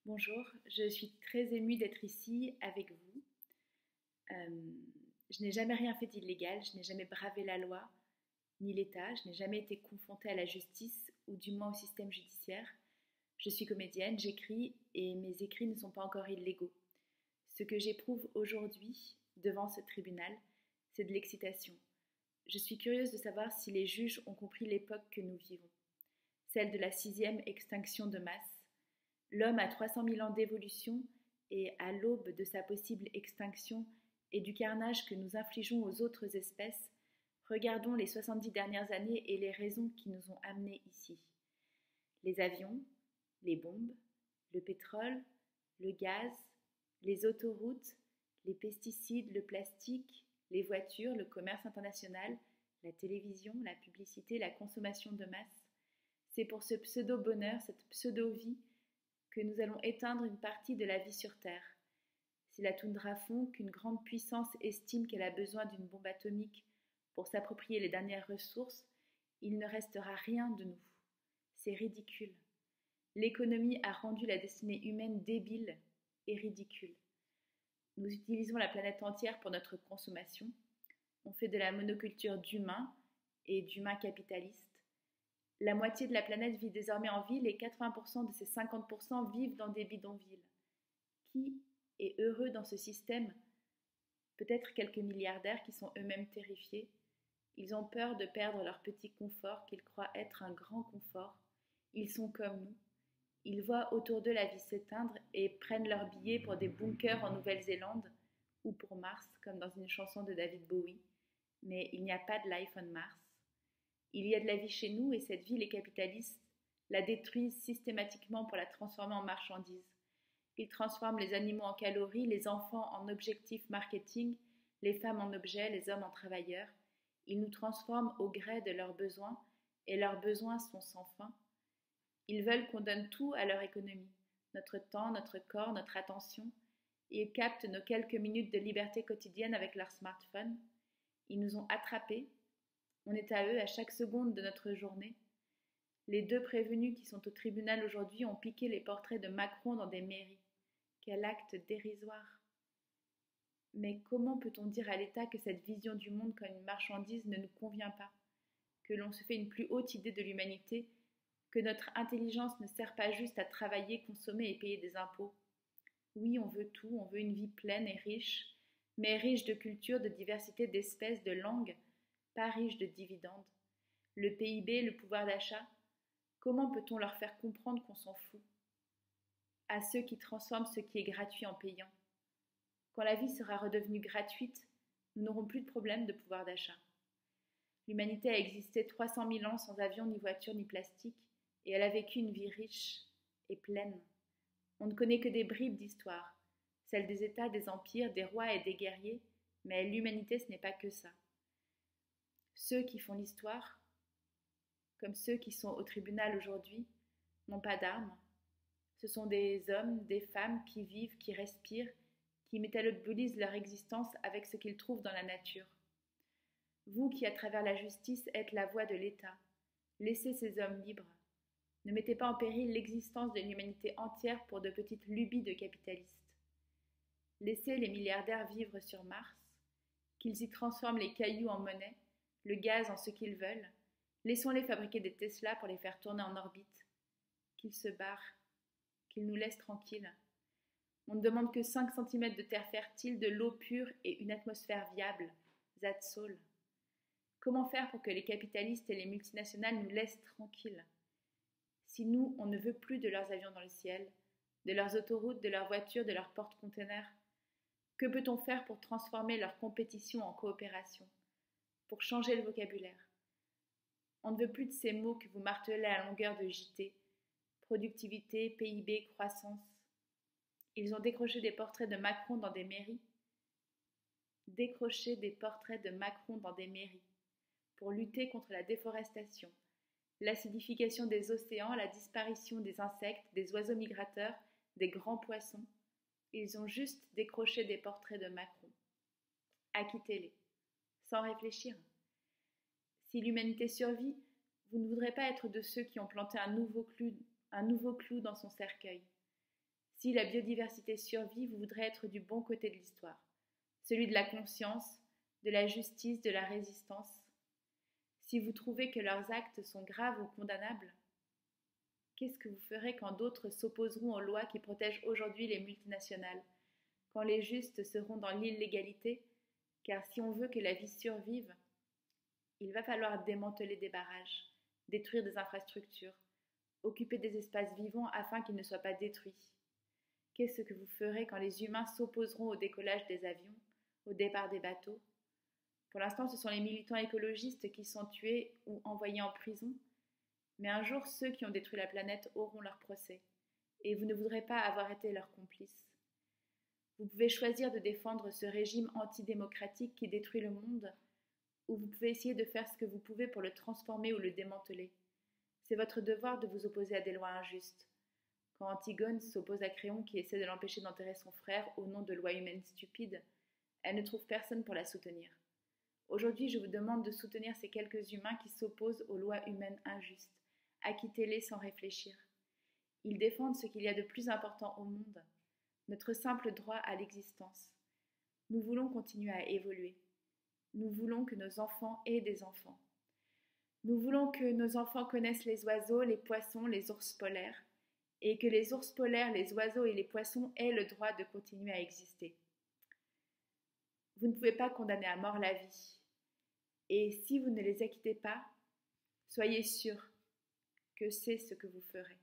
Bonjour, je suis très émue d'être ici avec vous. Euh, je n'ai jamais rien fait d'illégal, je n'ai jamais bravé la loi ni l'État, je n'ai jamais été confrontée à la justice ou du moins au système judiciaire. Je suis comédienne, j'écris et mes écrits ne sont pas encore illégaux. Ce que j'éprouve aujourd'hui devant ce tribunal, c'est de l'excitation. Je suis curieuse de savoir si les juges ont compris l'époque que nous vivons, celle de la sixième extinction de masse. L'homme a 300 000 ans d'évolution et à l'aube de sa possible extinction et du carnage que nous infligeons aux autres espèces, regardons les 70 dernières années et les raisons qui nous ont amenés ici. Les avions, les bombes, le pétrole, le gaz, les autoroutes, les pesticides, le plastique, les voitures, le commerce international, la télévision, la publicité, la consommation de masse. C'est pour ce pseudo-bonheur, cette pseudo-vie, que nous allons éteindre une partie de la vie sur Terre. Si la toundra fond qu'une grande puissance estime qu'elle a besoin d'une bombe atomique pour s'approprier les dernières ressources, il ne restera rien de nous. C'est ridicule. L'économie a rendu la destinée humaine débile et ridicule. Nous utilisons la planète entière pour notre consommation. On fait de la monoculture d'humains et d'humains capitalistes. La moitié de la planète vit désormais en ville et 80% de ces 50% vivent dans des bidonvilles. Qui est heureux dans ce système? Peut-être quelques milliardaires qui sont eux-mêmes terrifiés. Ils ont peur de perdre leur petit confort qu'ils croient être un grand confort. Ils sont comme nous. Ils voient autour d'eux la vie s'éteindre et prennent leurs billets pour des bunkers en Nouvelle-Zélande ou pour Mars, comme dans une chanson de David Bowie. Mais il n'y a pas de life on Mars. Il y a de la vie chez nous et cette vie, les capitalistes la détruisent systématiquement pour la transformer en marchandise. Ils transforment les animaux en calories, les enfants en objectifs marketing, les femmes en objets, les hommes en travailleurs. Ils nous transforment au gré de leurs besoins et leurs besoins sont sans fin. Ils veulent qu'on donne tout à leur économie, notre temps, notre corps, notre attention. Ils captent nos quelques minutes de liberté quotidienne avec leur smartphone. Ils nous ont attrapés. On est à eux à chaque seconde de notre journée. Les deux prévenus qui sont au tribunal aujourd'hui ont piqué les portraits de Macron dans des mairies. Quel acte dérisoire! Mais comment peut-on dire à l'État que cette vision du monde comme une marchandise ne nous convient pas? Que l'on se fait une plus haute idée de l'humanité? Que notre intelligence ne sert pas juste à travailler, consommer et payer des impôts? Oui, on veut tout, on veut une vie pleine et riche, mais riche de culture, de diversité d'espèces, de langues, pas riche de dividendes. Le PIB, le pouvoir d'achat, comment peut-on leur faire comprendre qu'on s'en fout? À ceux qui transforment ce qui est gratuit en payant. Quand la vie sera redevenue gratuite, nous n'aurons plus de problème de pouvoir d'achat. L'humanité a existé 300 000 ans sans avion, ni voiture, ni plastique, et elle a vécu une vie riche et pleine. On ne connaît que des bribes d'histoire, celles des États, des empires, des rois et des guerriers, mais l'humanité ce n'est pas que ça. Ceux qui font l'histoire, comme ceux qui sont au tribunal aujourd'hui, n'ont pas d'armes. Ce sont des hommes, des femmes qui vivent, qui respirent, qui métabolisent leur existence avec ce qu'ils trouvent dans la nature. Vous qui, à travers la justice, êtes la voix de l'État, laissez ces hommes libres. Ne mettez pas en péril l'existence de l'humanité entière pour de petites lubies de capitalistes. Laissez les milliardaires vivre sur Mars, qu'ils y transforment les cailloux en monnaie, le gaz en ce qu'ils veulent. Laissons-les fabriquer des Tesla pour les faire tourner en orbite. Qu'ils se barrent, qu'ils nous laissent tranquilles. On ne demande que 5 cm de terre fertile, de l'eau pure et une atmosphère viable. That's all. Comment faire pour que les capitalistes et les multinationales nous laissent tranquilles? Si nous, on ne veut plus de leurs avions dans le ciel, de leurs autoroutes, de leurs voitures, de leurs porte-containers, que peut-on faire pour transformer leur compétition en coopération, pour changer le vocabulaire? On ne veut plus de ces mots que vous martelez à longueur de JT, productivité, PIB, croissance. Ils ont décroché des portraits de Macron dans des mairies. Décroché des portraits de Macron dans des mairies pour lutter contre la déforestation, l'acidification des océans, la disparition des insectes, des oiseaux migrateurs, des grands poissons. Ils ont juste décroché des portraits de Macron. Acquittez-les, sans réfléchir. Si l'humanité survit, vous ne voudrez pas être de ceux qui ont planté un nouveau clou dans son cercueil. Si la biodiversité survit, vous voudrez être du bon côté de l'histoire, celui de la conscience, de la justice, de la résistance. Si vous trouvez que leurs actes sont graves ou condamnables, qu'est-ce que vous ferez quand d'autres s'opposeront aux lois qui protègent aujourd'hui les multinationales, quand les justes seront dans l'illégalité? Car si on veut que la vie survive, il va falloir démanteler des barrages, détruire des infrastructures, occuper des espaces vivants afin qu'ils ne soient pas détruits. Qu'est-ce que vous ferez quand les humains s'opposeront au décollage des avions, au départ des bateaux? Pour l'instant, ce sont les militants écologistes qui sont tués ou envoyés en prison, mais un jour, ceux qui ont détruit la planète auront leur procès, et vous ne voudrez pas avoir été leur complice. Vous pouvez choisir de défendre ce régime antidémocratique qui détruit le monde, ou vous pouvez essayer de faire ce que vous pouvez pour le transformer ou le démanteler. C'est votre devoir de vous opposer à des lois injustes. Quand Antigone s'oppose à Créon qui essaie de l'empêcher d'enterrer son frère au nom de lois humaines stupides, elle ne trouve personne pour la soutenir. Aujourd'hui, je vous demande de soutenir ces quelques humains qui s'opposent aux lois humaines injustes. Acquittez-les sans réfléchir. Ils défendent ce qu'il y a de plus important au monde, notre simple droit à l'existence. Nous voulons continuer à évoluer. Nous voulons que nos enfants aient des enfants. Nous voulons que nos enfants connaissent les oiseaux, les poissons, les ours polaires, et que les ours polaires, les oiseaux et les poissons aient le droit de continuer à exister. Vous ne pouvez pas condamner à mort la vie. Et si vous ne les acquittez pas, soyez sûrs que c'est ce que vous ferez.